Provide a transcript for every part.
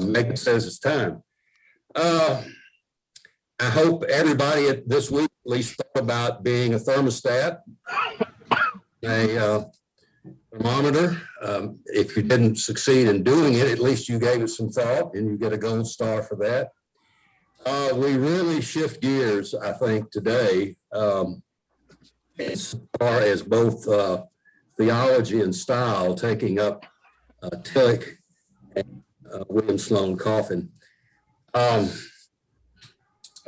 Megan says it's time. I hope everybody this week at least thought about being a thermostat, a thermometer. If you didn't succeed in doing it, at least you gave it some thought and you get a gold star for that. We really shift gears, I think, today as far as both theology and style, taking up Tillich and William Sloane Coffin.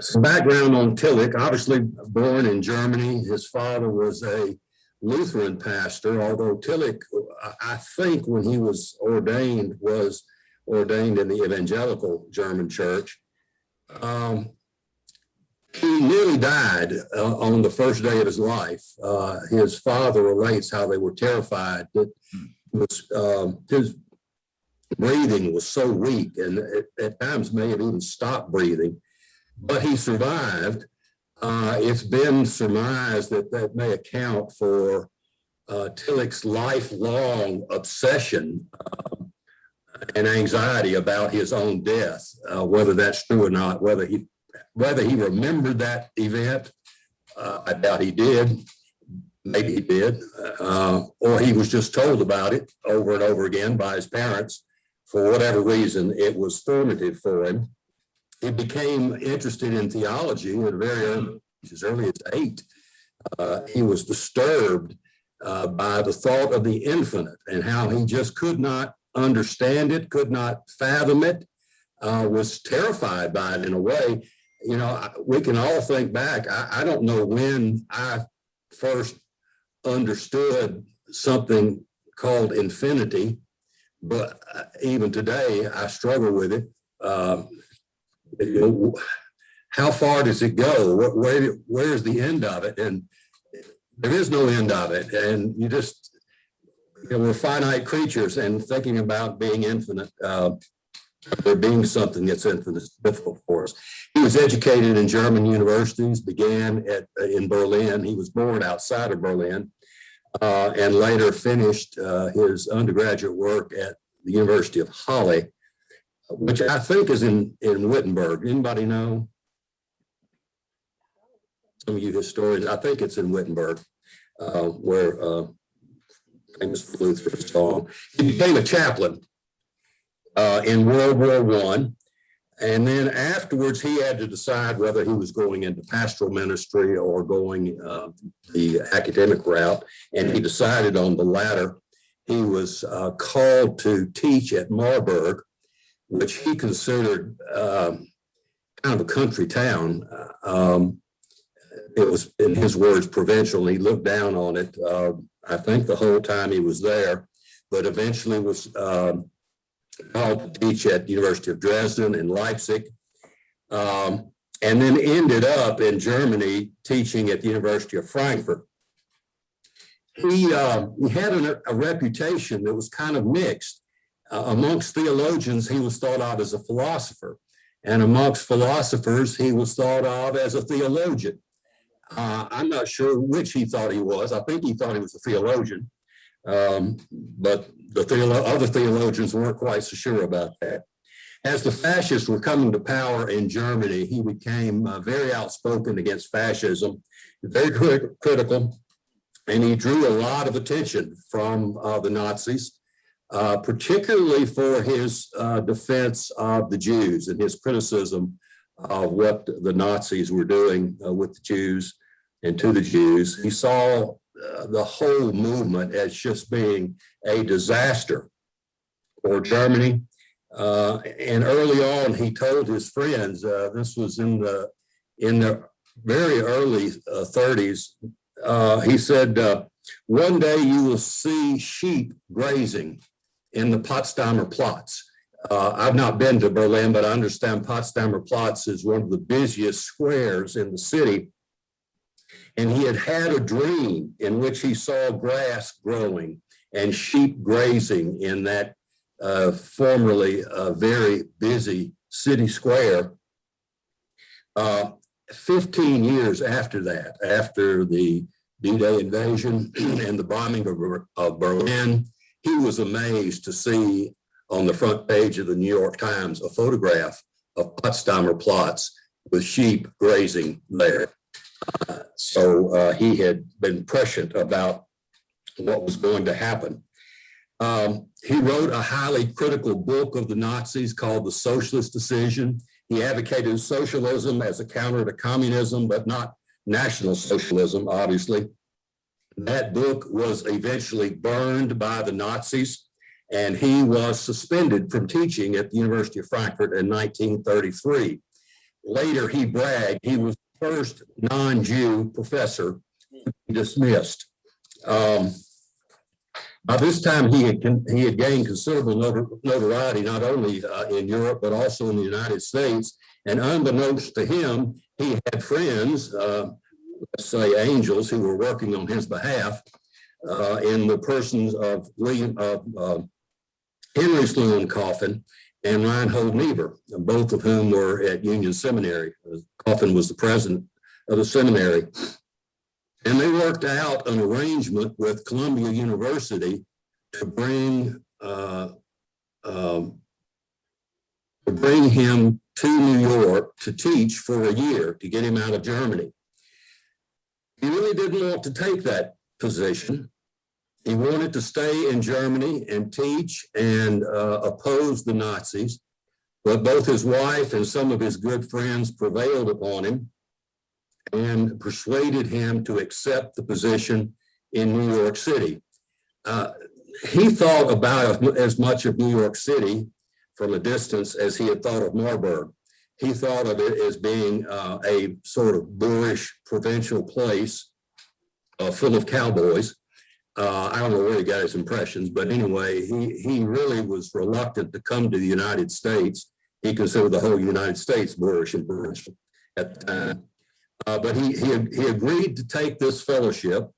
Some background on Tillich, obviously born in Germany. His father was a Lutheran pastor, although Tillich, I think when he was ordained in the evangelical German church. He nearly died on the first day of his life. His father relates how they were terrified that his breathing was so weak and at times may have even stopped breathing, but he survived. It's been surmised that may account for Tillich's lifelong obsession and anxiety about his own death, whether that's true or not, whether he remembered that event. I doubt he did. Maybe he did. Or he was just told about it over and over again by his parents. For whatever reason, it was formative for him. He became interested in theology at a very early, as early as 8. He was disturbed by the thought of the infinite and how he just could not understand it, could not fathom it, was terrified by it in a way. You know, we can all think back. I don't know when I first understood something called infinity, but even today I struggle with it. You know, how far does it go? Where's the end of it? And there is no end of it. And we're finite creatures, and thinking about being infinite, there being something that's infinite is difficult for us. He was educated in German universities, began in Berlin. He was born outside of Berlin, and later finished his undergraduate work at the University of Halle, which I think is in Wittenberg. Anybody know? Some of you historians, I think it's in Wittenberg, where famous Lutheran song. He became a chaplain in World War I. And then afterwards, he had to decide whether he was going into pastoral ministry or going the academic route. And he decided on the latter. He was called to teach at Marburg, which he considered kind of a country town. It was, in his words, provincial. He looked down on it, I think, the whole time he was there, but eventually was called to teach at the University of Dresden and Leipzig, and then ended up in Germany teaching at the University of Frankfurt. He had a reputation that was kind of mixed. Amongst theologians, he was thought of as a philosopher, and amongst philosophers, he was thought of as a theologian. I'm not sure which he thought he was. I think he thought he was a theologian, but the other theologians weren't quite so sure about that. As the fascists were coming to power in Germany, he became very outspoken against fascism, very critical, and he drew a lot of attention from the Nazis, particularly for his defense of the Jews and his criticism of what the Nazis were doing with the Jews and to the Jews. He saw the whole movement as just being a disaster for Germany. And early on, he told his friends, this was in the very early 30s, he said, one day you will see sheep grazing in the Potsdamer Platz. I've not been to Berlin, but I understand Potsdamer Platz is one of the busiest squares in the city. And he had a dream in which he saw grass growing and sheep grazing in that formerly very busy city square. 15 years after that, after the D-Day invasion and the bombing of Berlin, he was amazed to see on the front page of the New York Times a photograph of Potsdamer Platz with sheep grazing there. So he had been prescient about what was going to happen. He wrote a highly critical book of the Nazis called The Socialist Decision. He advocated socialism as a counter to communism, but not National Socialism, obviously. That book was eventually burned by the Nazis, and he was suspended from teaching at the University of Frankfurt in 1933. Later, he bragged he was the first non-Jew professor to be dismissed. By this time, he had gained considerable notoriety, not only in Europe, but also in the United States. And unbeknownst to him, he had friends, let's say angels, who were working on his behalf in the persons of Henry Sloane Coffin and Reinhold Niebuhr, both of whom were at Union Seminary. Coffin was the president of the seminary. And they worked out an arrangement with Columbia University to bring him to New York to teach for a year, to get him out of Germany. He really didn't want to take that position. He wanted to stay in Germany and teach and oppose the Nazis, but both his wife and some of his good friends prevailed upon him and persuaded him to accept the position in New York City. He thought about as much of New York City from a distance as he had thought of Marburg. He thought of it as being a sort of boorish provincial place full of cowboys. I don't know where he got his impressions, but anyway, he really was reluctant to come to the United States. He considered the whole United States boorish and boorish at the time. But he agreed to take this fellowship.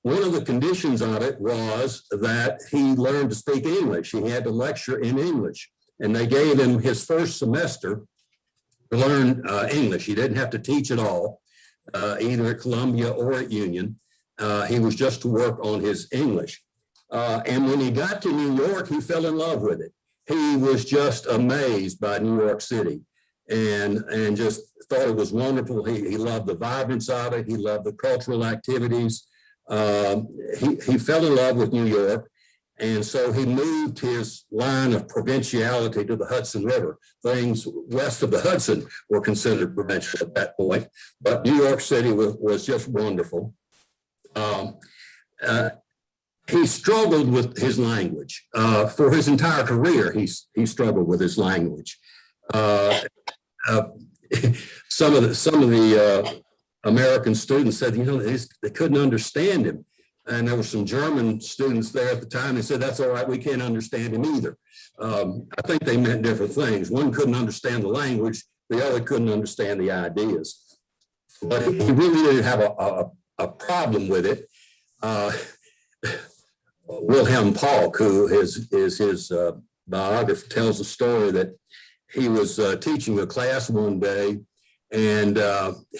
One of the conditions on it was that he learned to speak English. He had to lecture in English, and they gave him his first semester to learn English. He didn't have to teach at all, either at Columbia or at Union. He was just to work on his English. And when he got to New York, he fell in love with it. He was just amazed by New York City and just thought it was wonderful. He loved the vibrance of it. He loved the cultural activities. He fell in love with New York. And so he moved his line of provinciality to the Hudson River. Things west of the Hudson were considered provincial at that point, but New York City was just wonderful. He struggled with his language. For his entire career, he struggled with his language. Some of the American students said, they couldn't understand him. And there were some German students there at the time. They said, that's all right, we can't understand him either. I think they meant different things. One couldn't understand the language, the other couldn't understand the ideas. But he really didn't have a problem with it. Wilhelm Pauck, who is his biographer, tells a story that he was teaching a class one day, and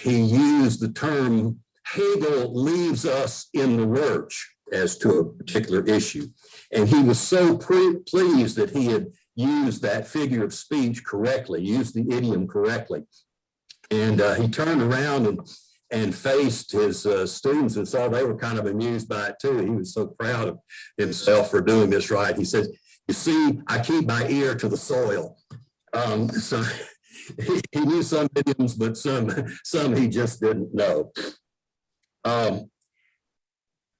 he used the term Hegel leaves us in the lurch as to a particular issue. And he was so pleased that he had used that figure of speech correctly, used the idiom correctly. And he turned around and faced his students and saw they were kind of amused by it too. He was so proud of himself for doing this right. He said, you see, I keep my ear to the soil. So he knew some idioms, but some he just didn't know.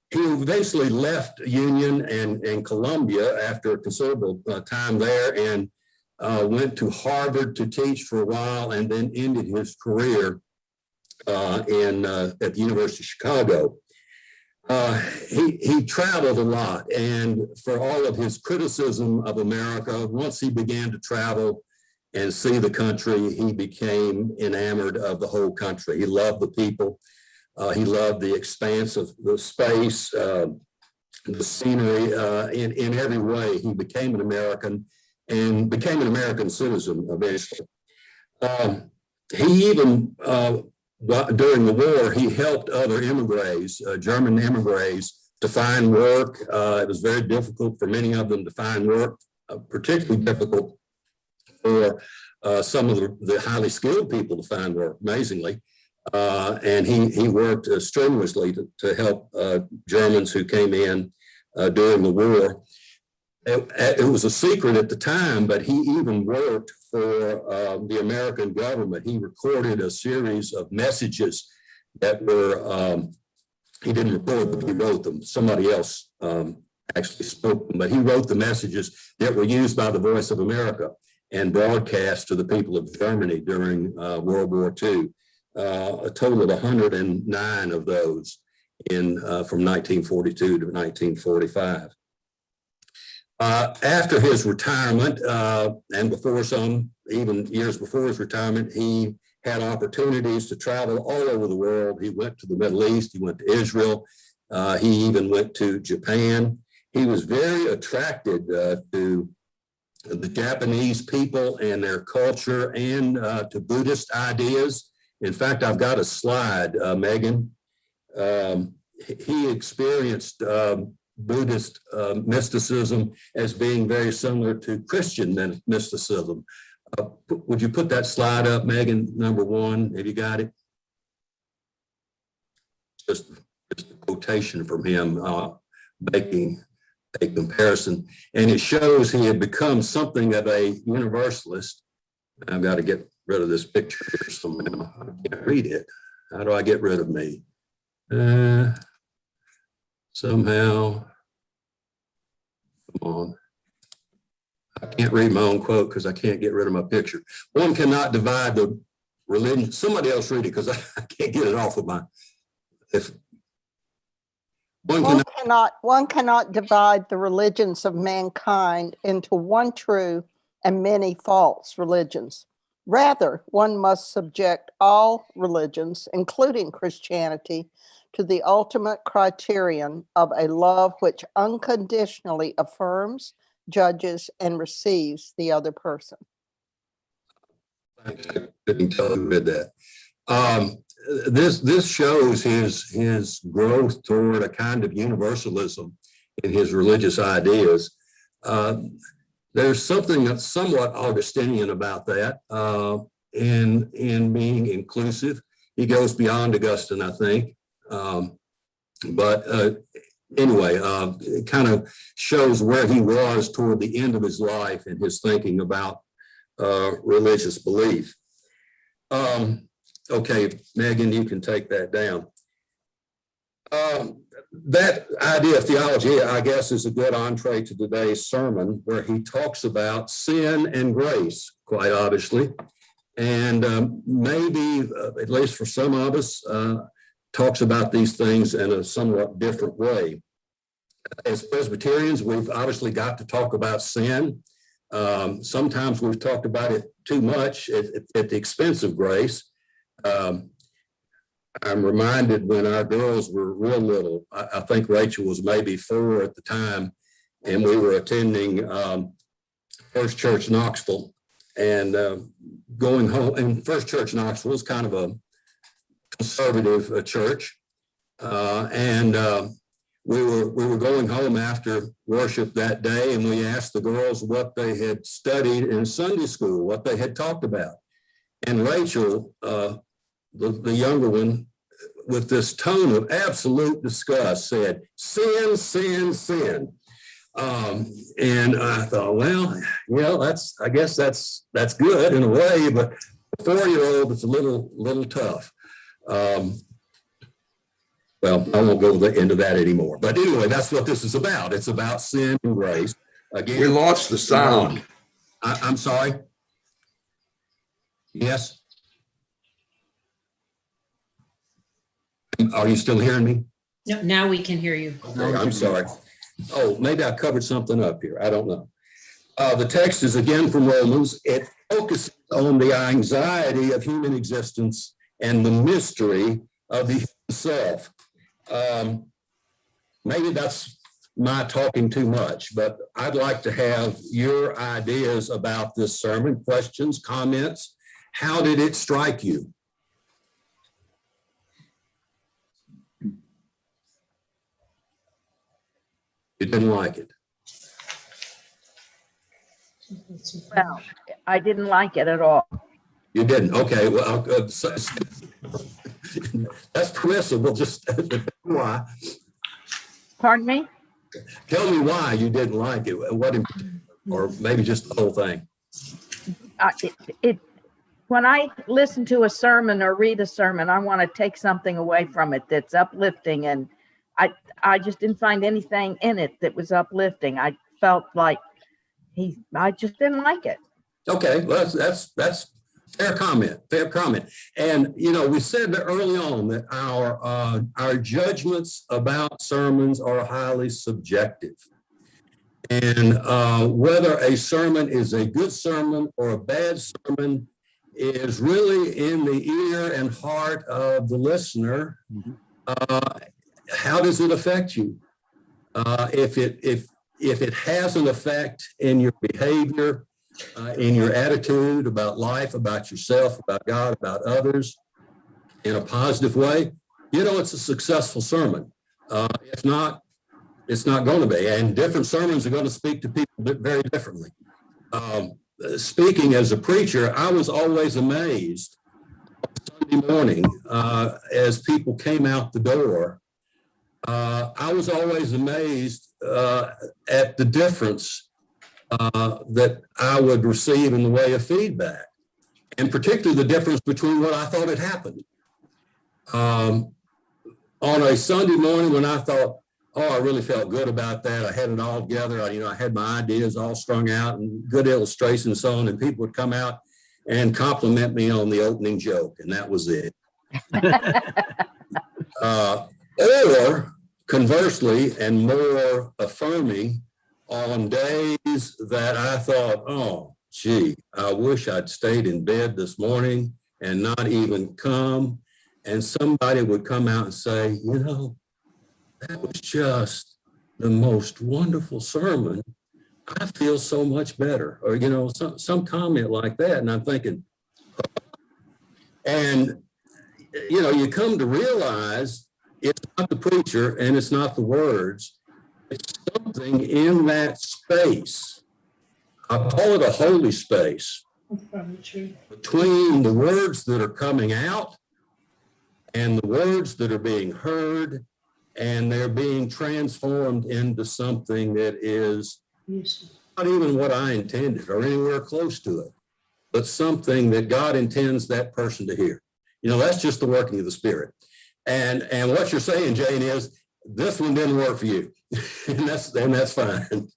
He eventually left Union and Columbia after a considerable time there and went to Harvard to teach for a while and then ended his career at the University of Chicago. He traveled a lot, and for all of his criticism of America, once he began to travel and see the country, he became enamored of the whole country. He loved the people. He loved the expanse of the space, the scenery, in every way. He became an American and became an American citizen eventually. He even, during the war, he helped other emigres, German emigres, to find work. It was very difficult for many of them to find work particularly difficult for some of the highly skilled people to find work, amazingly. And he worked strenuously to help Germans who came in during the war. It was a secret at the time, but he even worked for the American government. He recorded a series of messages that were, he didn't record them, he wrote them. Somebody else actually spoke them, but he wrote the messages that were used by the Voice of America and broadcast to the people of Germany during World War II. A total of 109 of those from 1942 to 1945. After his retirement, and before even years before his retirement, he had opportunities to travel all over the world. He went to the Middle East, he went to Israel, he even went to Japan. He was very attracted to the Japanese people and their culture and to Buddhist ideas. In fact, I've got a slide, Megan. He experienced Buddhist mysticism as being very similar to Christian mysticism. Would you put that slide up, Megan, number 1? Have you got it? Just a quotation from him making a comparison. And it shows he had become something of a universalist. I've got to get rid of this picture somehow. I can't read it. How do I get rid of me? Somehow, come on. I can't read my own quote because I can't get rid of my picture. One cannot divide the religion. Somebody else read it because I can't get it off of my. If one cannot divide the religions of mankind into one true and many false religions. Rather, one must subject all religions, including Christianity, to the ultimate criterion of a love which unconditionally affirms, judges, and receives the other person. I couldn't tell who read that. This shows his growth toward a kind of universalism in his religious ideas. There's something that's somewhat Augustinian about that in being inclusive. He goes beyond Augustine, I think. But anyway, it kind of shows where he was toward the end of his life and his thinking about religious belief. Okay, Megan, you can take that down. That idea of theology, I guess, is a good entree to today's sermon, where he talks about sin and grace, quite obviously, and maybe, at least for some of us, talks about these things in a somewhat different way. As Presbyterians, we've obviously got to talk about sin. Sometimes we've talked about it too much at the expense of grace. I'm reminded when our girls were real little, I think Rachel was maybe 4 at the time, and we were attending First Church Knoxville, and going home. And First Church Knoxville is kind of a conservative church, and we were going home after worship that day, and we asked the girls what they had studied in Sunday school, what they had talked about. And Rachel, the younger one, with this tone of absolute disgust, said, "Sin, sin, sin." And I thought, well, I guess that's good in a way, but a 4-year-old, it's a little tough. Well, I won't go into that anymore. But anyway, that's what this is about. It's about sin and grace. Again, we lost the sound. I'm sorry. Yes. Are you still hearing me? No, now we can hear you. Okay, I'm sorry. Oh, maybe I covered something up here. I don't know. The text is again from Romans. It focuses on the anxiety of human existence and the mystery of the human self. Maybe that's my talking too much, but I'd like to have your ideas about this sermon, questions, comments. How did it strike you? You didn't like it. Well, I didn't like it at all. You didn't? Okay, well, that's permissible, just why. Pardon me? Tell me why you didn't like it, or maybe just the whole thing. When I listen to a sermon or read a sermon, I want to take something away from it that's uplifting, and I just didn't find anything in it that was uplifting. I felt like I just didn't like it. Okay, well, that's fair comment, fair comment. And, you know, we said that early on that our judgments about sermons are highly subjective. And whether a sermon is a good sermon or a bad sermon is really in the ear and heart of the listener. How does it affect you? If it has an effect in your behavior, in your attitude about life, about yourself, about God, about others, in a positive way, you know, it's a successful sermon. If not, it's not going to be. And different sermons are going to speak to people very differently. Speaking as a preacher, I was always amazed on Sunday morning as people came out the door. I was always amazed at the difference that I would receive in the way of feedback, and particularly the difference between what I thought had happened. On a Sunday morning when I thought, oh, I really felt good about that. I had it all together. I had my ideas all strung out and good illustrations and so on, and people would come out and compliment me on the opening joke, and that was it. Or conversely, and more affirming, on days that I thought, oh, gee, I wish I'd stayed in bed this morning and not even come. And somebody would come out and say, you know, that was just the most wonderful sermon. I feel so much better. Or, you know, some comment like that. And I'm thinking, and, you know, you come to realize it's not the preacher and it's not the words. It's something in that space. I call it a holy space between the words that are coming out and the words that are being heard, and they're being transformed into something that is not even what I intended or anywhere close to it, but something that God intends that person to hear. You know, that's just the working of the Spirit. And what you're saying, Jane, is this one didn't work for you. and that's fine.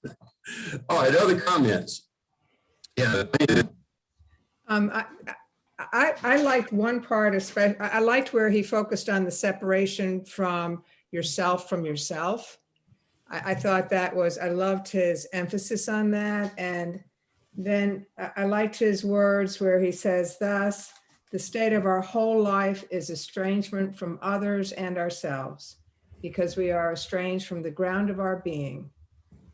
All right, other comments? Yeah. I liked one part, especially. I liked where he focused on the separation from yourself from yourself. I thought I loved his emphasis on that. And then I liked his words where he says, thus, the state of our whole life is estrangement from others and ourselves, because we are estranged from the ground of our being,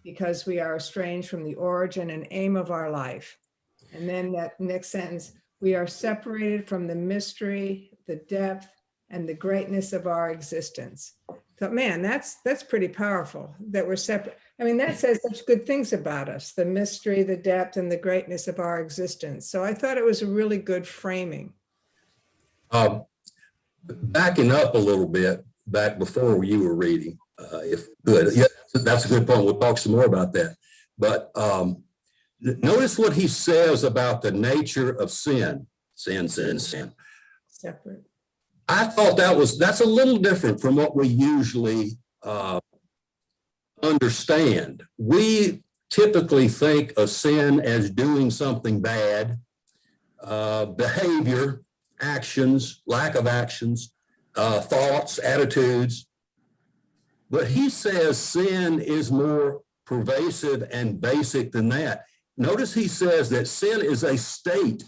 because we are estranged from the origin and aim of our life. And then that next sentence, we are separated from the mystery, the depth, and the greatness of our existence. So, man, that's pretty powerful that we're separate. I mean, that says such good things about us, the mystery, the depth, and the greatness of our existence. So I thought it was a really good framing. Backing up a little bit, back before you were reading, if good. Yeah, that's a good point. We'll talk some more about that. But notice what he says about the nature of sin. Sin. Separate. I thought that's a little different from what we usually understand. We typically think of sin as doing something bad, behavior, actions, lack of actions, thoughts, attitudes. But he says sin is more pervasive and basic than that. Notice he says that sin is a state.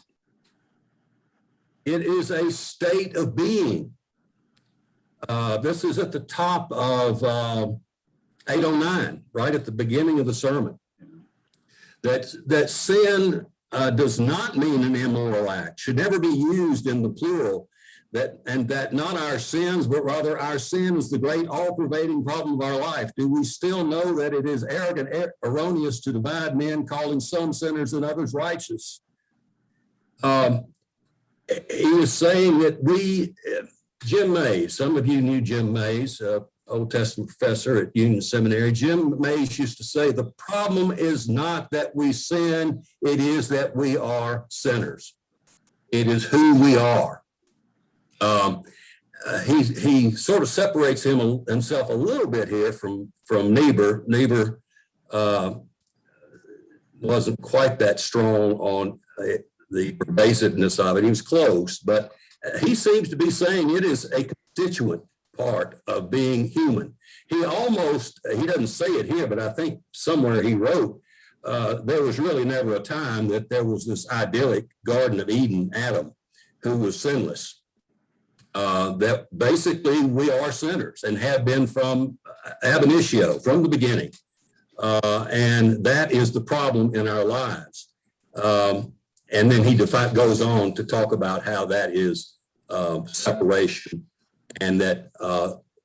It is a state of being. This is at the top of 809, right at the beginning of the sermon. That sin does not mean an immoral act, should never be used in the plural, that not our sins, but rather our sin is the great all-pervading problem of our life. Do we still know that it is arrogant, erroneous to divide men, calling some sinners and others righteous? He was saying that Jim Mays, some of you knew Jim Mays, Old Testament professor at Union Seminary. Jim Mays used to say, the problem is not that we sin, it is that we are sinners. It is who we are. He sort of separates himself a little bit here from Niebuhr. Niebuhr wasn't quite that strong on the pervasiveness of it. He was close, but he seems to be saying it is a constituent part of being human. He doesn't say it here, but I think somewhere he wrote, there was really never a time that there was this idyllic Garden of Eden Adam who was sinless. That basically we are sinners and have been from ab initio, from the beginning. And that is the problem in our lives. And then he goes on to talk about how that is separation, and that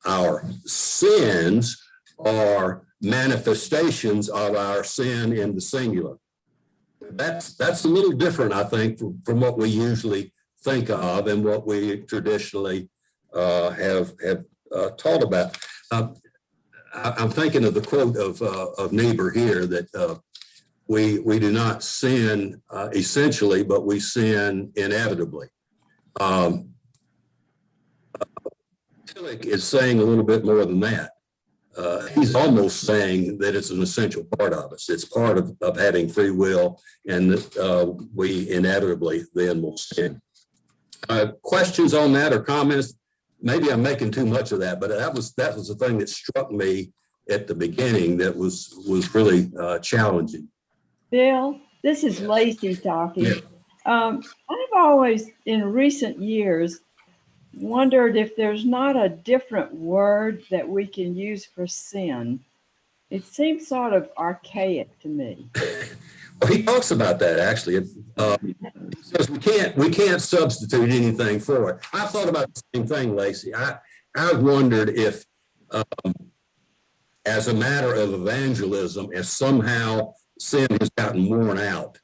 our sins are manifestations of our sin in the singular. That's a little different, I think, from what we usually think of and what we traditionally have taught about. I'm thinking of the quote of Niebuhr here that we do not sin essentially, but we sin inevitably. Tillich is saying a little bit more than that. He's almost saying that it's an essential part of us. It's part of having free will, and that we inevitably then will sin. Questions on that or comments? Maybe I'm making too much of that, but that was the thing that struck me at the beginning that was really challenging. Bill, this is Lacey talking. Yeah. I've always, in recent years, wondered if there's not a different word that we can use for sin. It seems sort of archaic to me. Well, he talks about that actually. He says we can't substitute anything for it. I thought about the same thing, Lacey. I wondered if, as a matter of evangelism, if somehow sin has gotten worn out.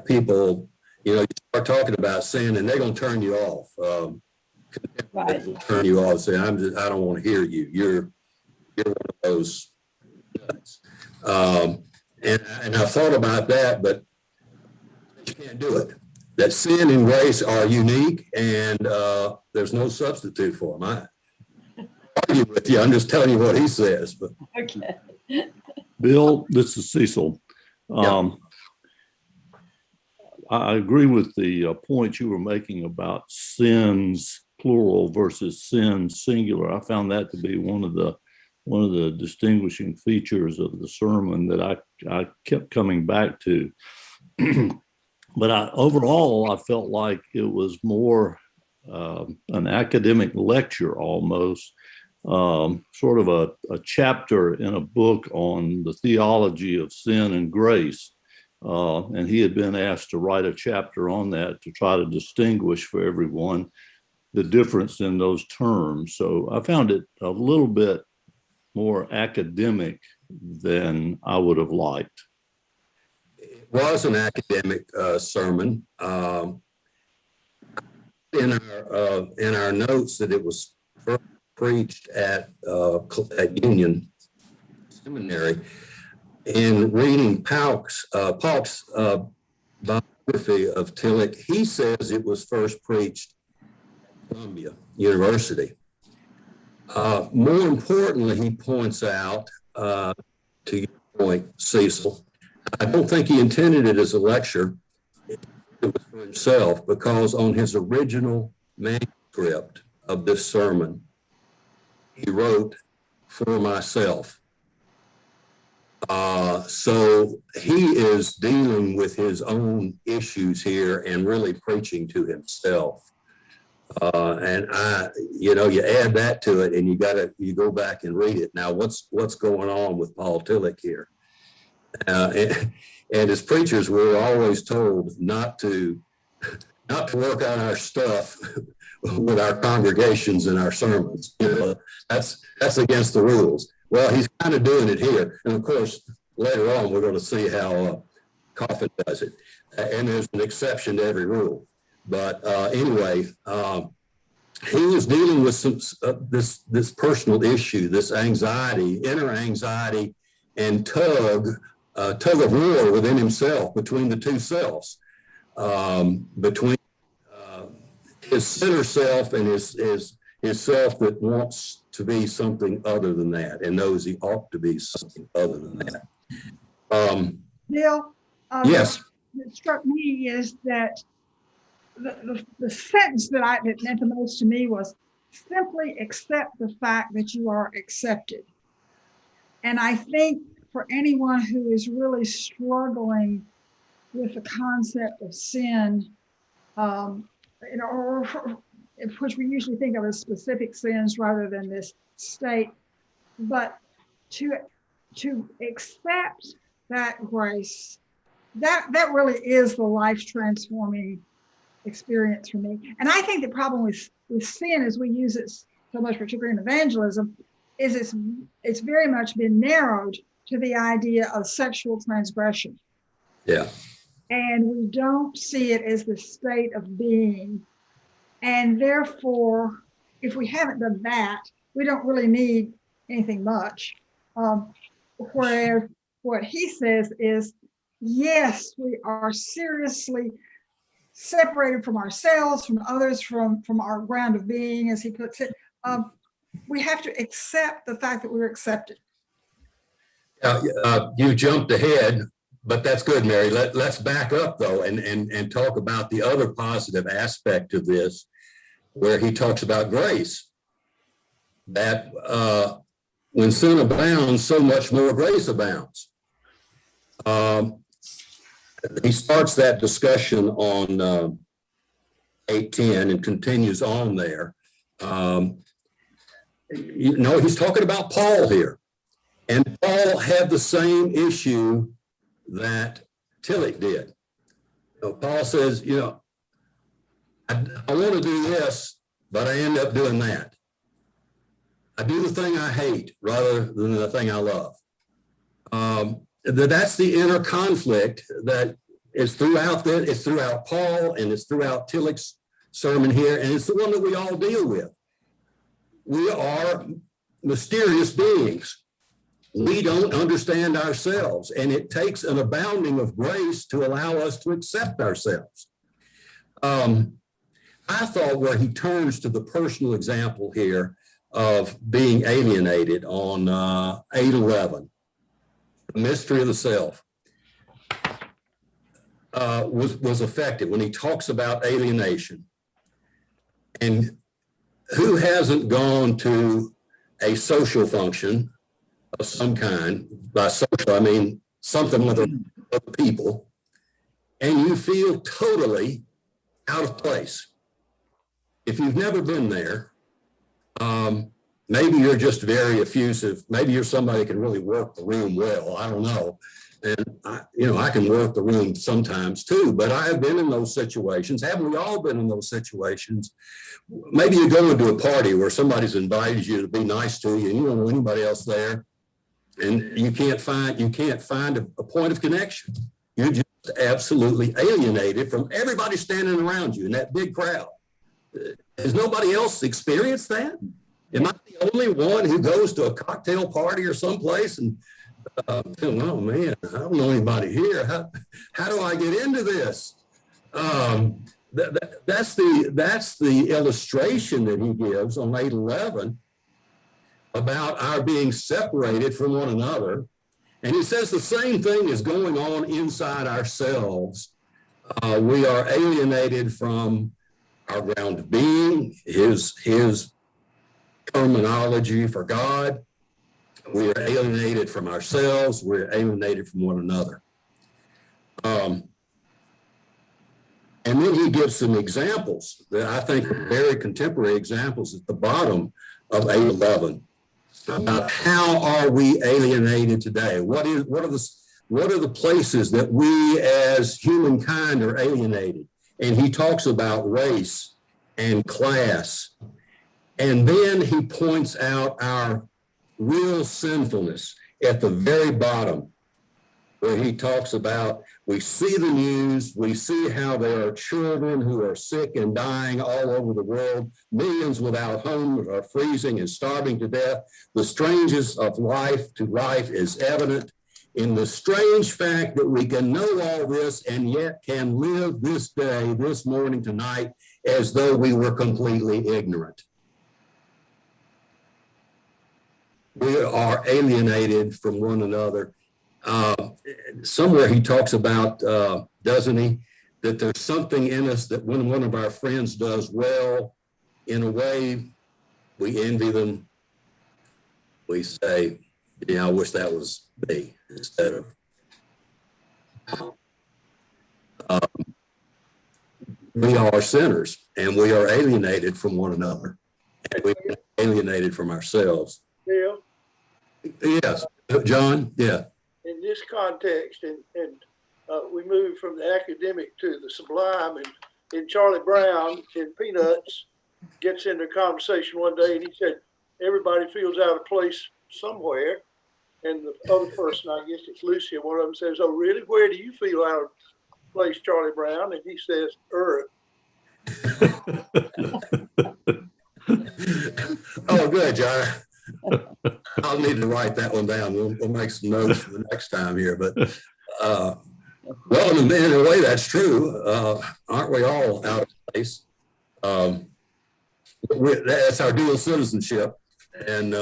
People, you start talking about sin, and they're going to turn you off. Right. Turn you off. Say, I don't want to hear you. You're one of those nuts. And I thought about that, but you can't do it. That sin and grace are unique, and there's no substitute for them. I argue with you. I'm just telling you what he says. But Okay. Bill, this is Cecil. I agree with the point you were making about sins plural versus sins singular. I found that to be one of the distinguishing features of the sermon that I kept coming back to. But overall, I felt like it was more an academic lecture almost, sort of a chapter in a book on the theology of sin and grace. And he had been asked to write a chapter on that to try to distinguish for everyone the difference in those terms. So I found it a little bit more academic than I would have liked. it was an academic sermon. In our notes that it was first preached at Union Seminary. In reading Pauk's biography of Tillich, he says it was first preached at Columbia University. More importantly, he points out, to your point, Cecil, I don't think he intended it as a lecture. It was for himself, because on his original manuscript of this sermon, he wrote, "For myself." So he is dealing with his own issues here and really preaching to himself. And you add that to it, and you go back and read it. Now, what's going on with Paul Tillich here? And as preachers, we're always told not to not to work on our stuff with our congregations and our sermons. You know, that's against the rules. Well, he's kind of doing it here. And of course, later on, we're going to see how Coffin does it. And there's an exception to every rule. But anyway, he was dealing with some this personal issue, this anxiety, inner anxiety, and tug of war within himself, between the two selves, between his center self and his self that wants to be something other than that and knows he ought to be something other than that. Bill, Yes. what struck me is that the sentence that meant the most to me was simply accept the fact that you are accepted. And I think for anyone who is really struggling with the concept of sin, you know, or which we usually think of as specific sins rather than this state, but to accept that grace, that really is the life transforming experience for me. And I think the problem with sin, as we use it so much, particularly in evangelism, is it's very much been narrowed to the idea of sexual transgression. Yeah. And we don't see it as the state of being. And therefore, if we haven't done that, we don't really need anything much. Whereas what he says is, yes, we are seriously separated from ourselves, from others, from our ground of being, as he puts it. We have to accept the fact that we're accepted. You jumped ahead, but that's good, Mary. Let's back up though and talk about the other positive aspect of this, where he talks about grace. That when sin abounds, so much more grace abounds. He starts that discussion on 8:10 and continues on there. You know, he's talking about Paul here. And Paul had the same issue that Tillich did. You know, Paul says, you know, I want to do this, but I end up doing that. I do the thing I hate rather than the thing I love. That's the inner conflict that is throughout that. It's throughout Paul and it's throughout Tillich's sermon here, and it's the one that we all deal with. We are mysterious beings. We don't understand ourselves, and it takes an abounding of grace to allow us to accept ourselves. I thought where he turns to the personal example here of being alienated on 8:11, the mystery of the self, was effective when he talks about alienation. And who hasn't gone to a social function of some kind? By social, I mean something with other people, and you feel totally out of place. If you've never been there, maybe you're just very effusive. Maybe you're somebody who can really work the room well. I don't know. And I can work the room sometimes too, but I have been in those situations. Haven't we all been in those situations? Maybe you go into a party where somebody's invited you to be nice to you and you don't know anybody else there, and you can't find a point of connection. You're just absolutely alienated from everybody standing around you in that big crowd. Has nobody else experienced that? Am I the only one who goes to a cocktail party or someplace and feeling, oh man, I don't know anybody here. How do I get into this? That's the illustration that he gives on 8:11 about our being separated from one another. And he says the same thing is going on inside ourselves. We are alienated from our ground of being, his terminology for God. We are alienated from ourselves. We're alienated from one another. And then he gives some examples that I think are very contemporary examples at the bottom of 8:11 about how are we alienated today? What are the places that we as humankind are alienated? and he talks about race and class. And then he points out our real sinfulness at the very bottom, where he talks about, we see the news, we see how there are children who are sick and dying all over the world, millions without homes are freezing and starving to death. The strangeness of life to life is evident in the strange fact that we can know all this and yet can live this day, this morning, tonight, as though we were completely ignorant. We are alienated from one another. Somewhere he talks about, doesn't he, that there's something in us that when one of our friends does well, in a way, we envy them. We say, yeah, I wish that was me, instead of. We are sinners, and we are alienated from one another, and we are alienated from ourselves. Bill, Yes, John, yeah. in this context, and we move from the academic to the sublime, and Charlie Brown in Peanuts gets into conversation one day, and he said, everybody feels out of place somewhere. And the other person, I guess it's Lucia, one of them says, oh, really? Where do you feel out of place, Charlie Brown? And he says, Earth. Oh, good, John. I'll need to write that one down. We'll make some notes for the next time here. But, well, in a way, that's true. Aren't we all out of place? That's our dual citizenship. And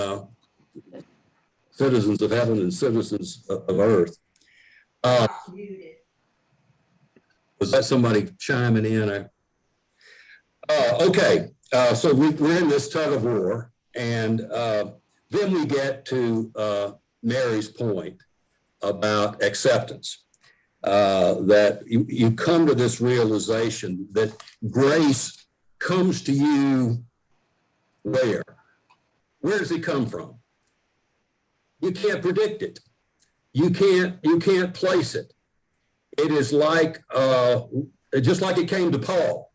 citizens of heaven and citizens of earth. Was that somebody chiming in? Okay, so we're in this tug of war, and then we get to Mary's point about acceptance, that you come to this realization that grace comes to you where? Where does it come from? You can't predict it. You can't place it. It is like, just like it came to Paul.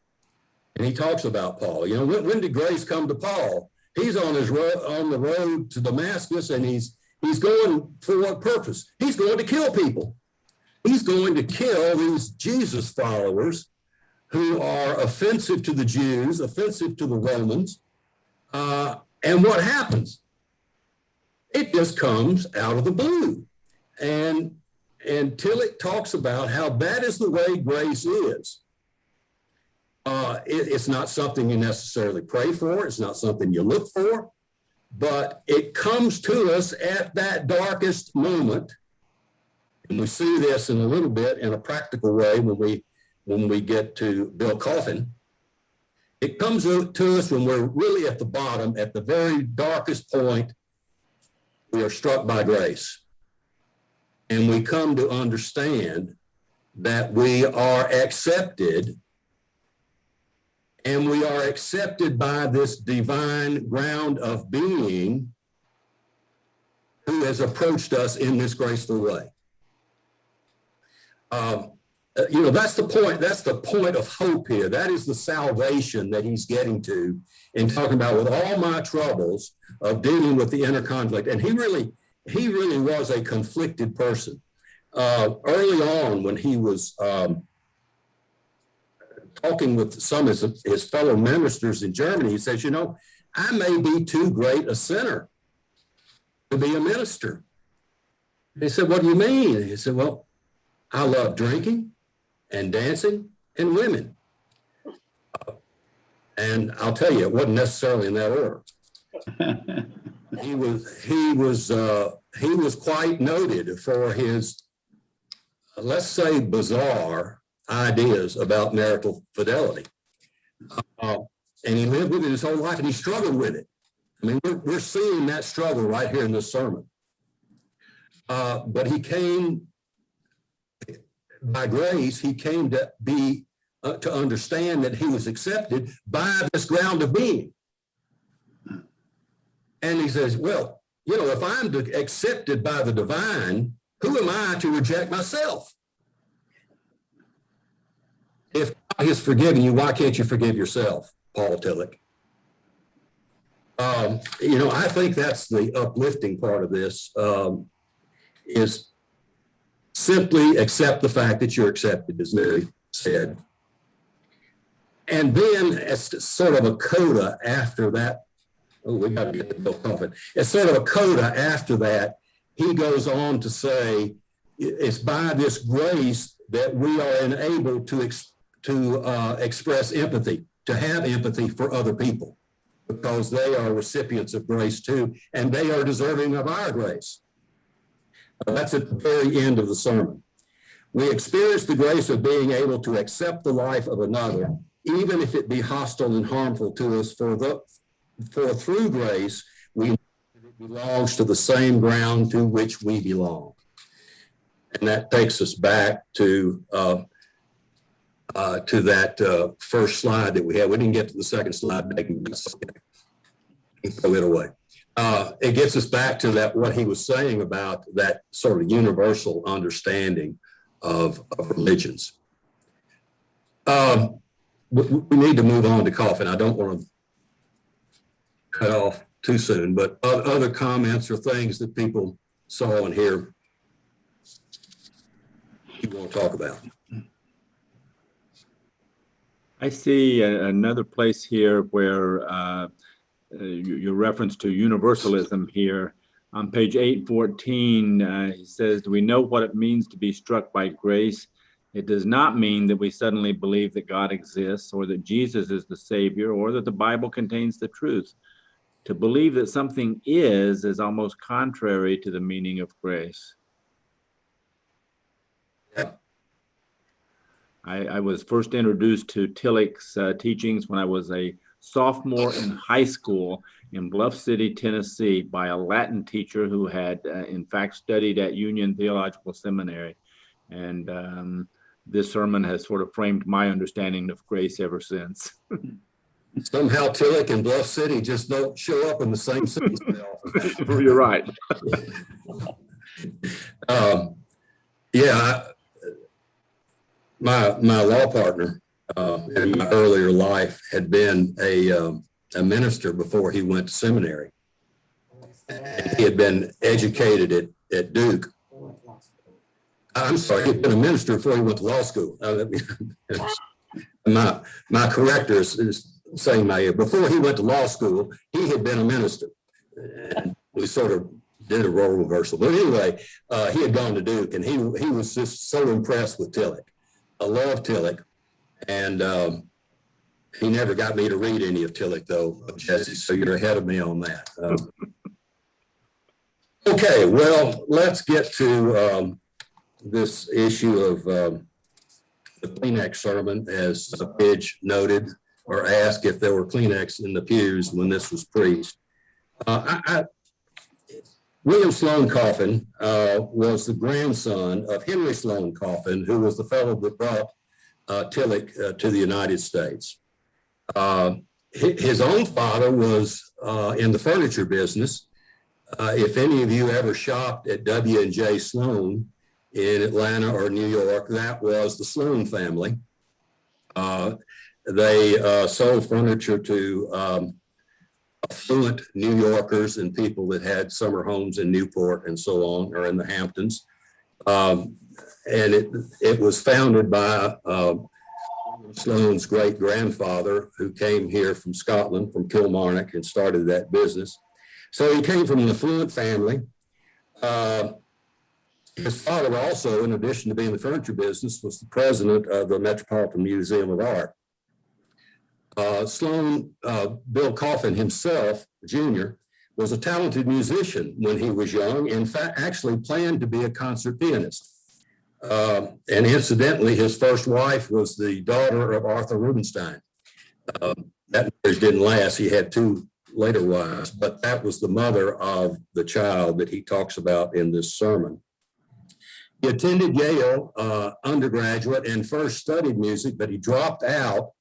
And he talks about Paul. You know, when did grace come to Paul? He's on the road to Damascus, and he's going for what purpose? He's going to kill people. He's going to kill these Jesus followers who are offensive to the Jews, offensive to the Romans. And what happens? It just comes out of the blue. And Tillich talks about how that is the way grace is. It's not something you necessarily pray for. It's not something you look for, but it comes to us at that darkest moment. And we see this in a little bit in a practical way when we get to Bill Coffin. It comes to us when we're really at the bottom, at the very darkest point. We are struck by grace. And we come to understand that we are accepted, and we are accepted by this divine ground of being who has approached us in this graceful way. You know, that's the point. That's the point of hope here. That is the salvation that he's getting to in talking about, with all my troubles of dealing with the inner conflict. And he really was a conflicted person. Early on, when he was talking with some of his fellow ministers in Germany, he says, you know, I may be too great a sinner to be a minister. He said, what do you mean? He said, well, I love drinking and dancing and women. And I'll tell you, it wasn't necessarily in that order. He was quite noted for his, let's say, bizarre ideas about marital fidelity. And he lived with it his whole life, and he struggled with it. I mean, we're seeing that struggle right here in this sermon. But he came, by grace, he came to be, to understand that he was accepted by this ground of being. And he says, well, you know, if I'm accepted by the divine, who am I to reject myself? If God has forgiven you, why can't you forgive yourself? Paul Tillich. I think that's the uplifting part of this, is simply accept the fact that you're accepted, as Mary said. And then it's sort of a coda after that. Oh, we got to get the Bill Coffin. It's sort of a coda after that. He goes on to say, it's by this grace that we are enabled to express empathy, to have empathy for other people, because they are recipients of grace too, and they are deserving of our grace. That's at the very end of the sermon. We experience the grace of being able to accept the life of another, even if it be hostile and harmful to us, for through grace, we know that it belongs to the same ground to which we belong. And that takes us back to that first slide that we had. We didn't get to the second slide. Throw it away. It gets us back to that, what he was saying about that sort of universal understanding of religions. We need to move on to Coffin. I don't want to cut off too soon, but other comments or things that people saw and hear you want to talk about. I see another place here where your reference to universalism here. On page 814, he says, do we know what it means to be struck by grace? It does not mean that we suddenly believe that God exists or that Jesus is the Savior or that the Bible contains the truth. To believe that something is almost contrary to the meaning of grace. Yeah. I was first introduced to Tillich's teachings when I was a sophomore in high school in Bluff City, Tennessee, by a Latin teacher who had, in fact, studied at Union Theological Seminary. And this sermon has sort of framed my understanding of grace ever since. Somehow Tillich and Bluff City just don't show up in the same cities very often. You're right. My law partner in my earlier life had been a minister before he went to seminary. And he had been educated at Duke. I'm sorry, he'd been a minister before he went to law school. My corrector is saying my ear. Before he went to law school, he had been a minister. And we sort of did a role reversal. But anyway, he had gone to Duke, and he was just so impressed with Tillich. I love Tillich. And he never got me to read any of Tillich, though, Jesse, so you're ahead of me on that. Okay, well, let's get to this issue of the Kleenex sermon, as Pidge noted, or asked if there were Kleenex in the pews when this was preached. William Sloane Coffin was the grandson of Henry Sloane Coffin, who was the fellow that brought Tillich to the United States. His own father was in the furniture business. If any of you ever shopped at W&J Sloane in Atlanta or New York, that was the Sloane family. They sold furniture to affluent New Yorkers and people that had summer homes in Newport and so on, or in the Hamptons. And it was founded by Sloane's great grandfather, who came here from Scotland, from Kilmarnock, and started that business. So he came from an affluent family. His father also, in addition to being in the furniture business, was the president of the Metropolitan Museum of Art. Sloane, Bill Coffin himself, Jr., was a talented musician when he was young. In fact, actually planned to be a concert pianist. And incidentally, his first wife was the daughter of Arthur Rubinstein. That marriage didn't last. He had two later wives, but that was the mother of the child that he talks about in this sermon. He attended Yale undergraduate and first studied music, but he dropped out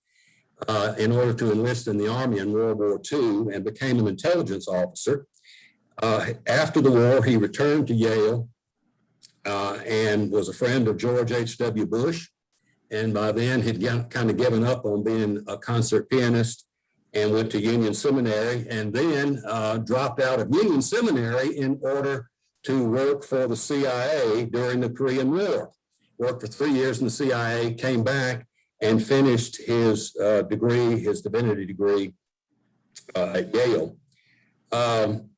in order to enlist in the Army in World War II and became an intelligence officer. After the war, he returned to Yale and was a friend of George H.W. Bush and by then he'd kind of given up on being a concert pianist and went to Union Seminary, and then dropped out of Union Seminary in order to work for the CIA during the Korean War. Worked for 3 years in the CIA, came back and finished his degree, his divinity degree at Yale.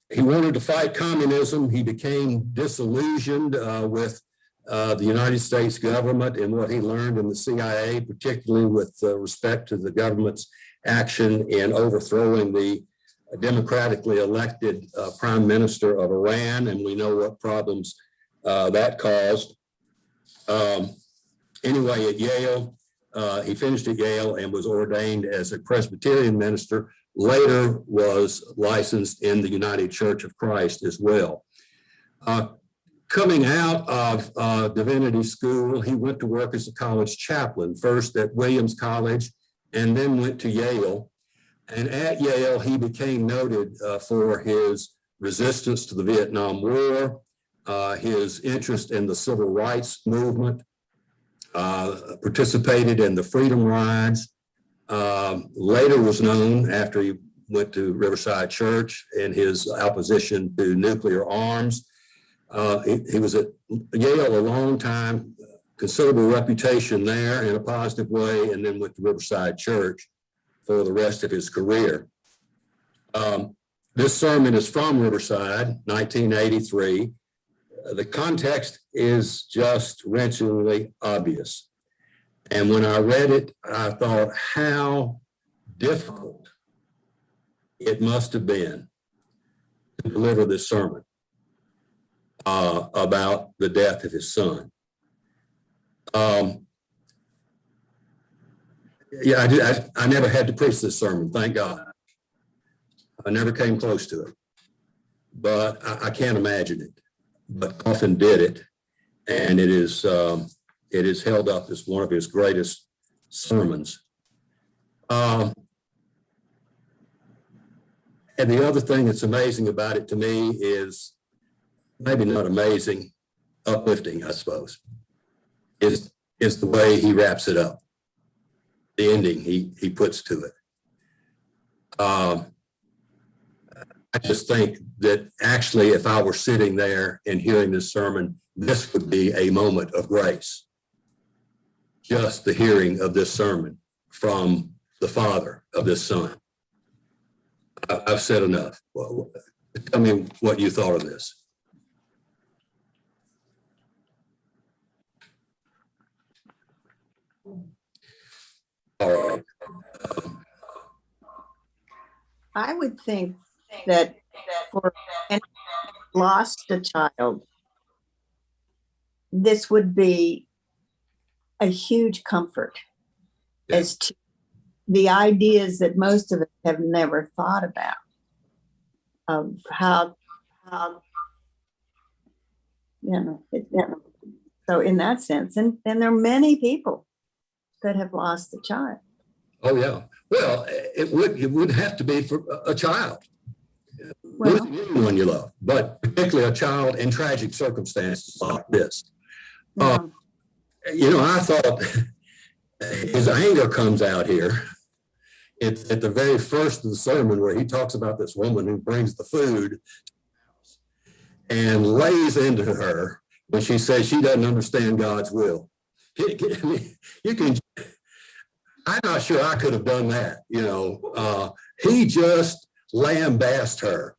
He wanted to fight communism. He became disillusioned with the United States government and what he learned in the CIA, particularly with respect to the government's action in overthrowing the democratically elected prime minister of Iran. And we know what problems that caused. Anyway, at Yale, he finished at Yale and was ordained as a Presbyterian minister, later was licensed in the United Church of Christ as well. Coming out of divinity school, he went to work as a college chaplain, first at Williams College and then went to Yale. And at Yale, he became noted for his resistance to the Vietnam War, his interest in the civil rights movement, participated in the Freedom Rides, later was known after he went to Riverside Church in his opposition to nuclear arms. He was at Yale a long time, considerable reputation there in a positive way, and then went to Riverside Church for the rest of his career. This sermon is from Riverside, 1983. The context is just wrenchingly obvious. And when I read it, I thought how difficult it must have been to deliver this sermon about the death of his son. I never had to preach this sermon, thank God. I never came close to it, but I can't imagine it. But Coffin did it, and it is held up as one of his greatest sermons. And the other thing that's amazing about it to me is, maybe not amazing, uplifting, I suppose, is the way he wraps it up. The ending he puts to it. I just think that actually, if I were sitting there and hearing this sermon, this would be a moment of grace. Just the hearing of this sermon from the father of this son. I've said enough. Well, tell me what you thought of this. All right. I would think that for anyone who lost a child, this would be a huge comfort as to the ideas that most of us have never thought about of how so in that sense, and there are many people that have lost a child. Oh yeah. Well, it would have to be for a child. Well, Anyone you love, but particularly a child in tragic circumstances like this. yeah. I thought his anger comes out here. It's at the very first of the sermon where he talks about this woman who brings the food and lays into her when she says she doesn't understand God's will. You can. I'm not sure I could have done that. He just lambasted her.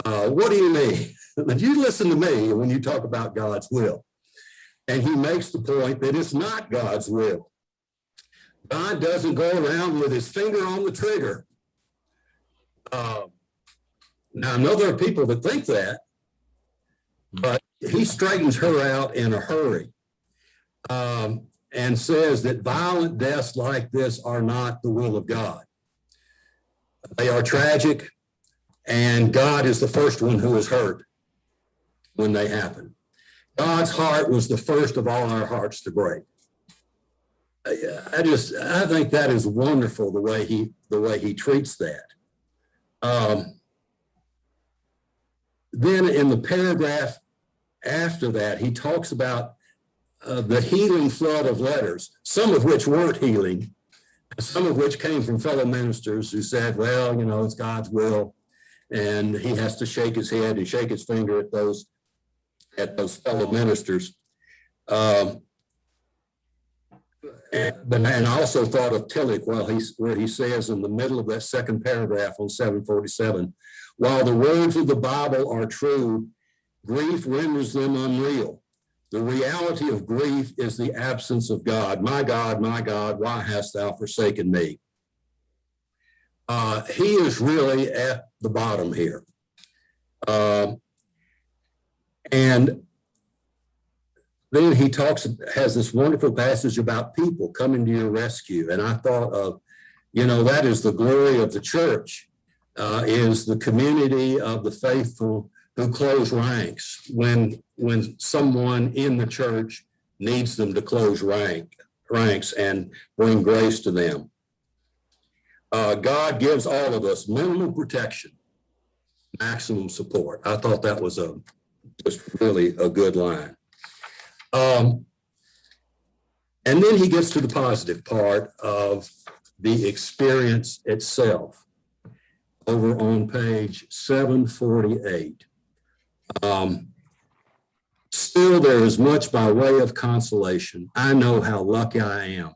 What do you mean? You listen to me when you talk about God's will. And he makes the point that it's not God's will. God doesn't go around with his finger on the trigger. Now, I know there are people that think that, but he straightens her out in a hurry and says that violent deaths like this are not the will of God. They are tragic, and God is the first one who is hurt when they happen. God's heart was the first of all our hearts to break. I think that is wonderful the way he treats that. Then in the paragraph after that, he talks about the healing flood of letters, some of which weren't healing, some of which came from fellow ministers who said, well, you know, it's God's will, and he has to shake his head and shake his finger at those fellow ministers. And I also thought of Tillich, where he says in the middle of that second paragraph on 747, while the words of the Bible are true, grief renders them unreal. The reality of grief is the absence of God. My God, why hast thou forsaken me? He is really at the bottom here. And then he has this wonderful passage about people coming to your rescue. And I thought of, you know, that is the glory of the church, is the community of the faithful who close ranks when someone in the church needs them to close ranks and bring grace to them. God gives all of us minimum protection, maximum support. I thought that was just really a good line. And then he gets to the positive part of the experience itself over on page 748. Still, there is much by way of consolation. I know how lucky I am.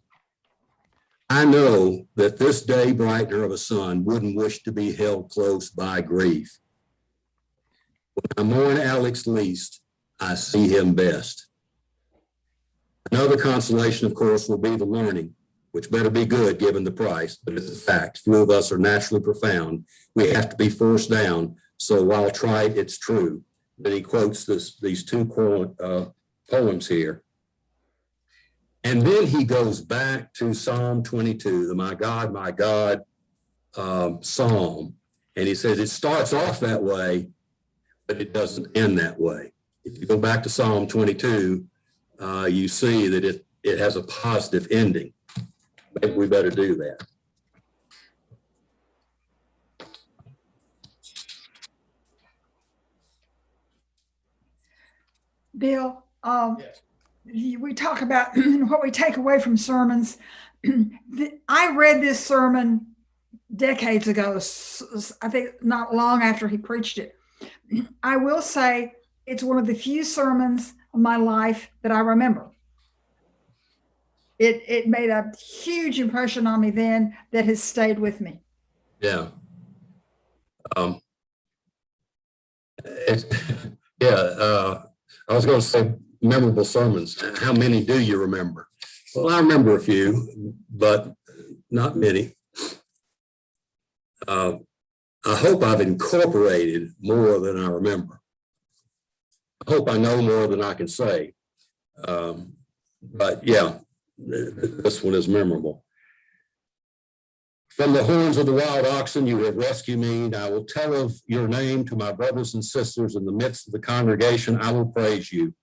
I know that this day brightener of a son wouldn't wish to be held close by grief. When I mourn Alex least, I see him best. Another consolation, of course, will be the learning, which better be good given the price, but it's a fact. Few of us are naturally profound. We have to be forced down. So while trite, it's true. But he quotes these two poems here. And then he goes back to Psalm 22, the my God, Psalm. And he says it starts off that way, but it doesn't end that way. If you go back to Psalm 22, you see that it has a positive ending. Maybe we better do that. Bill, we talk about what we take away from sermons. I read this sermon decades ago, I think not long after he preached it. I will say it's one of the few sermons of my life that I remember. It made a huge impression on me then that has stayed with me. Yeah. I was going to say memorable sermons. How many do you remember? Well, I remember a few, but not many. I hope I've incorporated more than I remember. I hope I know more than I can say. But yeah, this one is memorable. From the horns of the wild oxen, you have rescued me. I will tell of your name to my brothers and sisters in the midst of the congregation. I will praise you.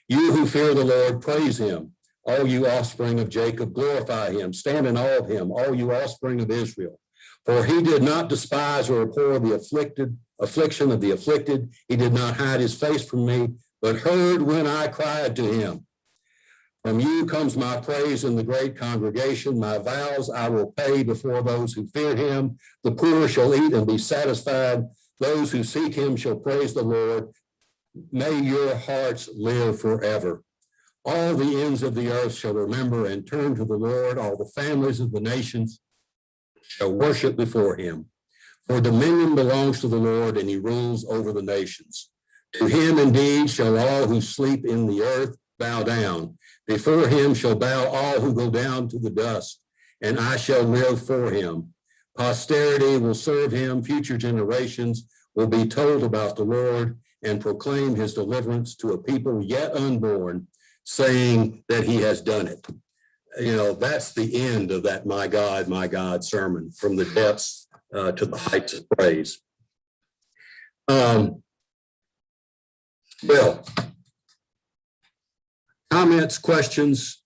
You who fear the Lord, praise him. All you offspring of Jacob, glorify him. Stand in awe of him, all you offspring of Israel. For he did not despise or abhor the affliction of the afflicted. He did not hide his face from me, but heard when I cried to him. From you comes my praise in the great congregation. My vows I will pay before those who fear him. The poor shall eat and be satisfied. Those who seek him shall praise the Lord. May your hearts live forever. All the ends of the earth shall remember and turn to the Lord. All the families of the nations shall worship before him. For dominion belongs to the Lord, and he rules over the nations. To him indeed shall all who sleep in the earth bow down. Before him shall bow all who go down to the dust, and I shall live for him. Posterity will serve him. Future generations will be told about the Lord and proclaim his deliverance to a people yet unborn, saying that he has done it. You know, that's the end of that my God sermon, from the depths to the heights of praise. Well, comments, questions?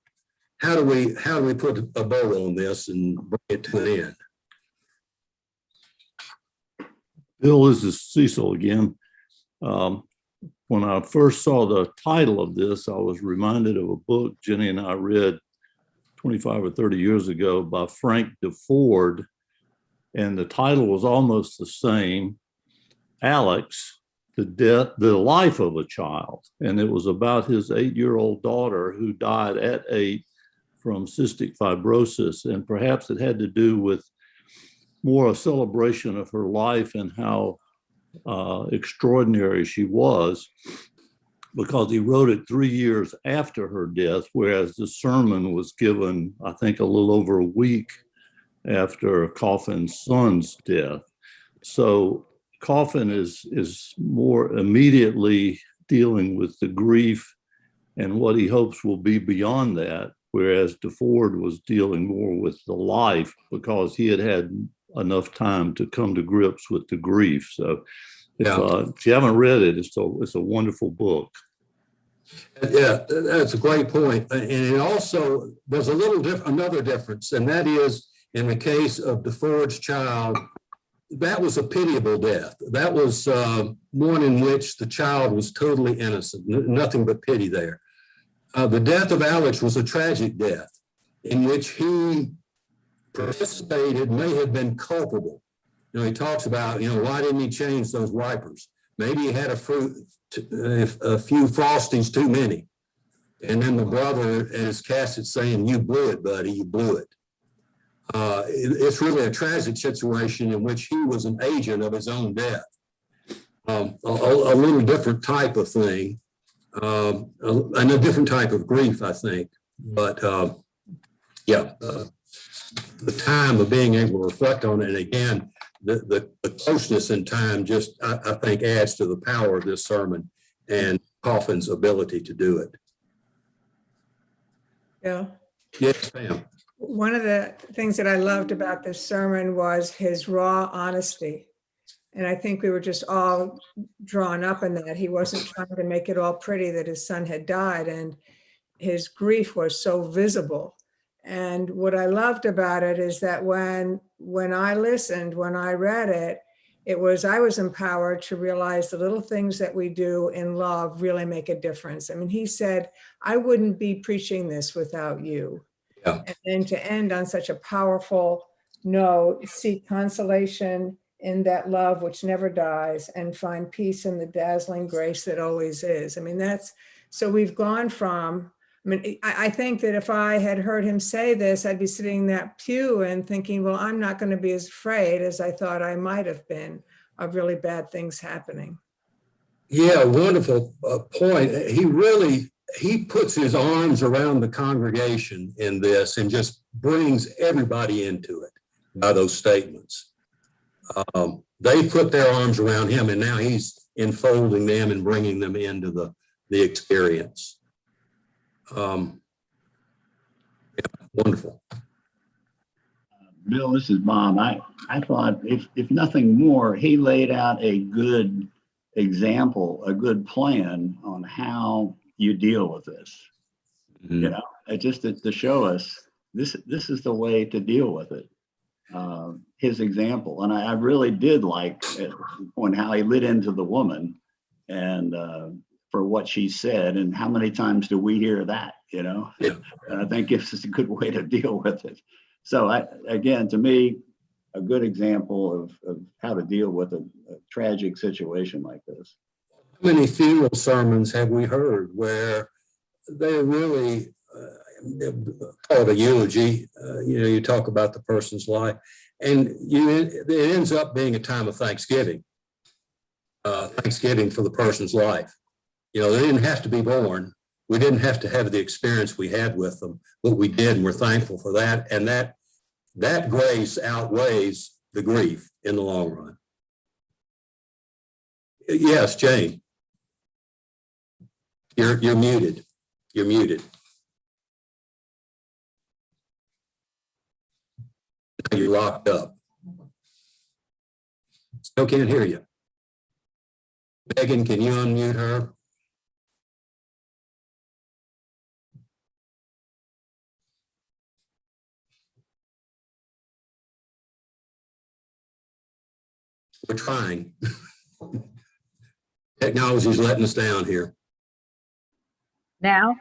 How do we put a bow on this and bring it to an end? Bill, this is Cecil again. when I first saw the title of this, I was reminded of a book Jenny and I read 25 or 30 years ago by Frank DeFord, and the title was almost the same, Alex, the life of a child. And it was about his 8-year-old daughter who died at 8 from cystic fibrosis. And perhaps it had to do with more a celebration of her life and how extraordinary she was, because he wrote it 3 years after her death, whereas the sermon was given, I think, a little over a week after Coffin's son's death. So Coffin is more immediately dealing with the grief and what he hopes will be beyond that, whereas DeFord was dealing more with the life because he had had enough time to come to grips with the grief. So if you haven't read it, it's a wonderful book. Yeah, that's a great point. And it also, there's another difference, and that is in the case of DeFord's child, that was a pitiable death. That was one in which the child was totally innocent, nothing but pity there. The death of Alex was a tragic death in which he participated, may have been culpable. You know, he talks about, why didn't he change those wipers? Maybe he had a few Frosties too many. And then the brother in his casket saying, "You blew it, buddy, you blew it." It's really a tragic situation in which he was an agent of his own death. A little different type of thing, and a different type of grief, I think. But the time of being able to reflect on it, and again, the closeness in time just, I think, adds to the power of this sermon and Coffin's ability to do it. Yeah. Yes, ma'am. One of the things that I loved about this sermon was his raw honesty. And I think we were just all drawn up in that. He wasn't trying to make it all pretty that his son had died, and his grief was so visible. And what I loved about it is that when I listened, when I read it, I was empowered to realize the little things that we do in love really make a difference. I mean, he said, "I wouldn't be preaching this without you." Yeah. And then to end on such a powerful note, seek consolation in that love which never dies and find peace in the dazzling grace that always is. I mean, so we've gone from, I think that if I had heard him say this, I'd be sitting in that pew and thinking, well, I'm not going to be as afraid as I thought I might have been of really bad things happening. Yeah, wonderful point. He puts his arms around the congregation in this and just brings everybody into it by those statements. They put their arms around him, and now he's enfolding them and bringing them into the experience. Wonderful. Bill, this is Bob. I thought if nothing more, he laid out a good example, a good plan on how you deal with this. Mm-hmm. Just to show us this is the way to deal with it. His example, and I really did like at the point how he lit into the woman and for what she said, and how many times do we hear that? Yeah. And I think it's a good way to deal with it. So again, to me, a good example of how to deal with a tragic situation like this. How many funeral sermons have we heard where they really call it a eulogy? You talk about the person's life, and it ends up being a time of thanksgiving. Thanksgiving for the person's life. They didn't have to be born. We didn't have to have the experience we had with them, but we did, and we're thankful for that. And that grace outweighs the grief in the long run. Yes, Jane. You're muted. You're muted. You're locked up. Still can't hear you. Megan, can you unmute her? We're trying. Technology's letting us down here. Now.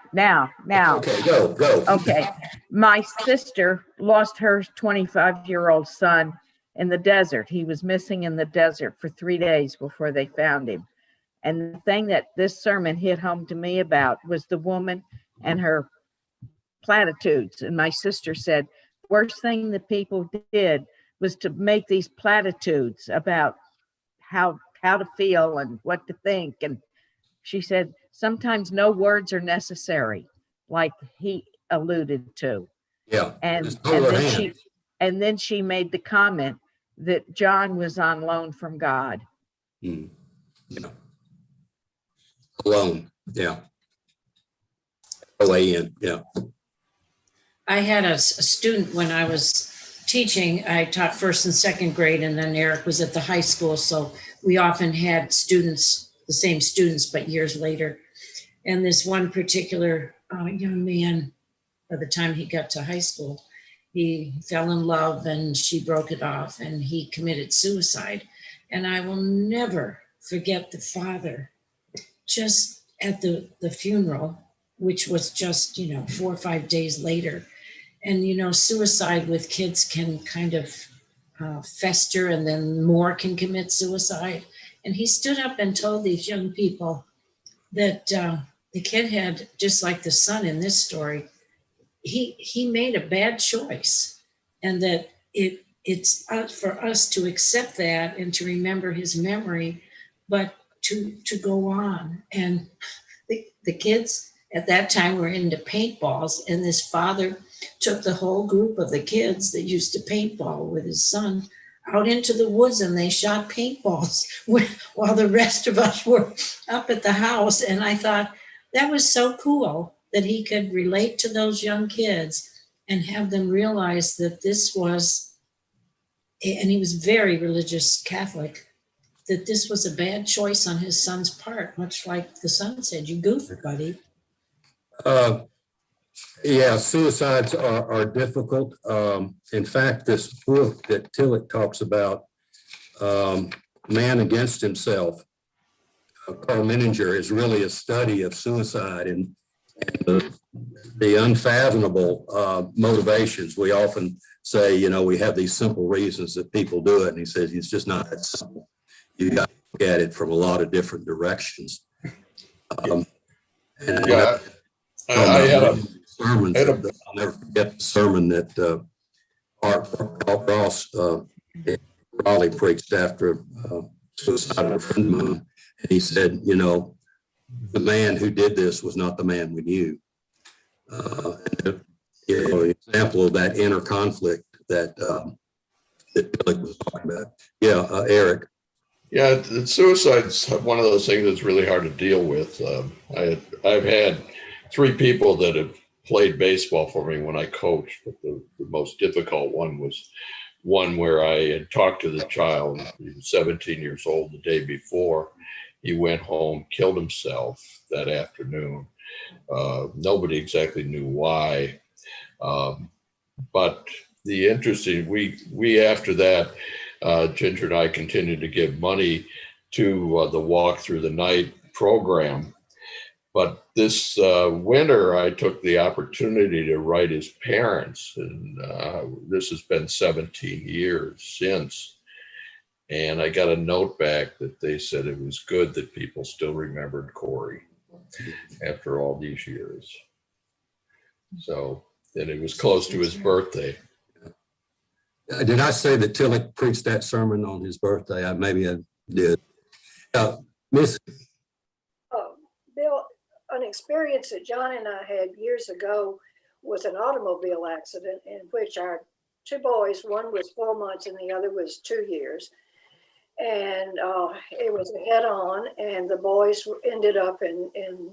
Okay, go. Okay. My sister lost her 25-year-old son in the desert. He was missing in the desert for 3 days before they found him. And the thing that this sermon hit home to me about was the woman and her platitudes. And my sister said, the worst thing that people did was to make these platitudes about how to feel and what to think. And she said, sometimes no words are necessary, like he alluded to. Yeah. And Just hold her hand. then she made the comment that John was on loan from God. Yeah. Alone. Yeah. OAN. Yeah. I had a student when I was teaching. I taught first and second grade, and then Eric was at the high school. So we often had students, the same students, but years later. And this one particular young man, by the time he got to high school, he fell in love and she broke it off and he committed suicide. And I will never forget the father just at the funeral, which was just, 4 or 5 days later. And, suicide with kids can kind of fester, and then more can commit suicide. And he stood up and told these young people that the kid had, just like the son in this story, he made a bad choice, and that it's for us to accept that and to remember his memory, but to go on. And the kids at that time were into paintballs, and this father took the whole group of the kids that used to paintball with his son out into the woods, and they shot paintballs while the rest of us were up at the house. And I thought that was so cool that he could relate to those young kids and have them realize that this was, and he was very religious Catholic, that this was a bad choice on his son's part, much like the son said, you goofed, buddy. Yeah, suicides are difficult. In fact, this book that Tillich talks about, Man Against Himself, Carl Menninger, is really a study of suicide and the unfathomable motivations. We often say, we have these simple reasons that people do it. And he says, it's just not that simple. You got to look at it from a lot of different directions. I had a sermon. I'll never forget the sermon that Art Ross Raleigh preached after suicide of a friend of mine. And he said, the man who did this was not the man we knew. An example of that inner conflict that Billy was talking about. Yeah, Eric. Yeah, suicide's one of those things that's really hard to deal with. I've had 3 people that have played baseball for me when I coached, but the most difficult one was one where I had talked to the child. He was 17 years old the day before. He went home, killed himself that afternoon. Nobody exactly knew why. But the interesting, we after that, Ginger and I continued to give money to the Walk Through the Night program. But this winter, I took the opportunity to write his parents, and this has been 17 years since. And I got a note back that they said it was good that people still remembered Corey after all these years. So, and it was close to his birthday. Did I say that Tillich preached that sermon on his birthday? Maybe I did. Miss. Bill, an experience that John and I had years ago was an automobile accident in which our 2 boys, one was 4 months and the other was 2 years. And it was a head-on, and the boys ended up in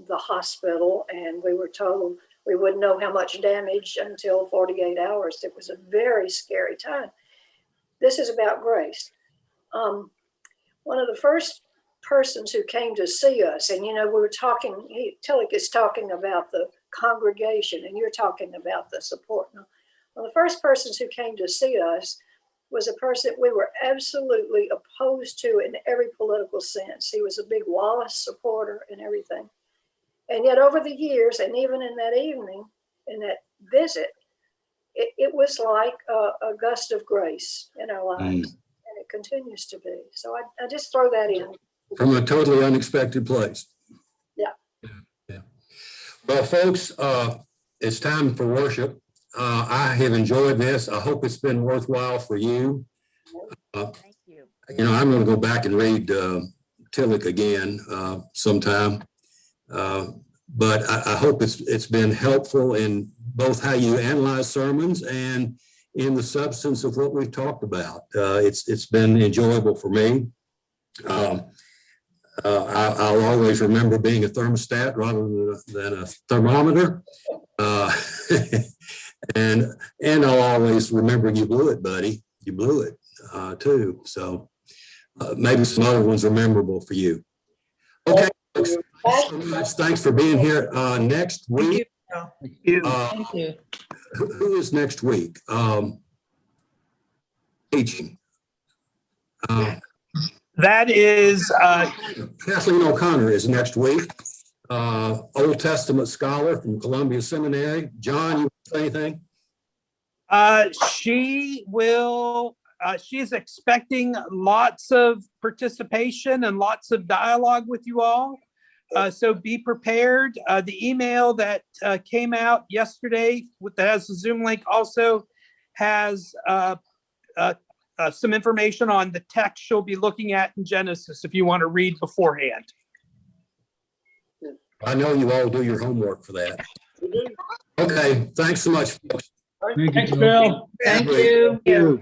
the hospital, and we were told we wouldn't know how much damage until 48 hours. It was a very scary time. This is about grace. One of the first persons who came to see us, and we were talking, Tillich is talking about the congregation, and you're talking about the support. Now, one of the first persons who came to see us was a person we were absolutely opposed to in every political sense. He was a big Wallace supporter and everything. And yet over the years, and even in that evening, in that visit, it was like a gust of grace in our lives. And it continues to be. So I just throw that in. From a totally unexpected place. Yeah. Yeah. Well, folks, it's time for worship. I have enjoyed this. I hope it's been worthwhile for you. Thank you. You know, I'm going to go back and read Tillich again sometime. But I hope it's been helpful in both how you analyze sermons and in the substance of what we've talked about. It's been enjoyable for me. I'll always remember being a thermostat rather than a thermometer. And I'll always remember you blew it, buddy. You blew it too. So maybe some other ones are memorable for you. Okay. Thanks so much. Thanks for being here. Next week. Thank you. Thank you. Who is next week? Teaching. That is Kathleen O'Connor is next week. Old Testament scholar from Columbia Seminary. John, you want to say anything? she will. She's expecting lots of participation and lots of dialogue with you all. So be prepared. The email that came out yesterday that has the Zoom link also has some information on the text she'll be looking at in Genesis if you want to read beforehand. I know you all do your homework for that. Okay, thanks so much, folks. Thanks, Bill. Thank you.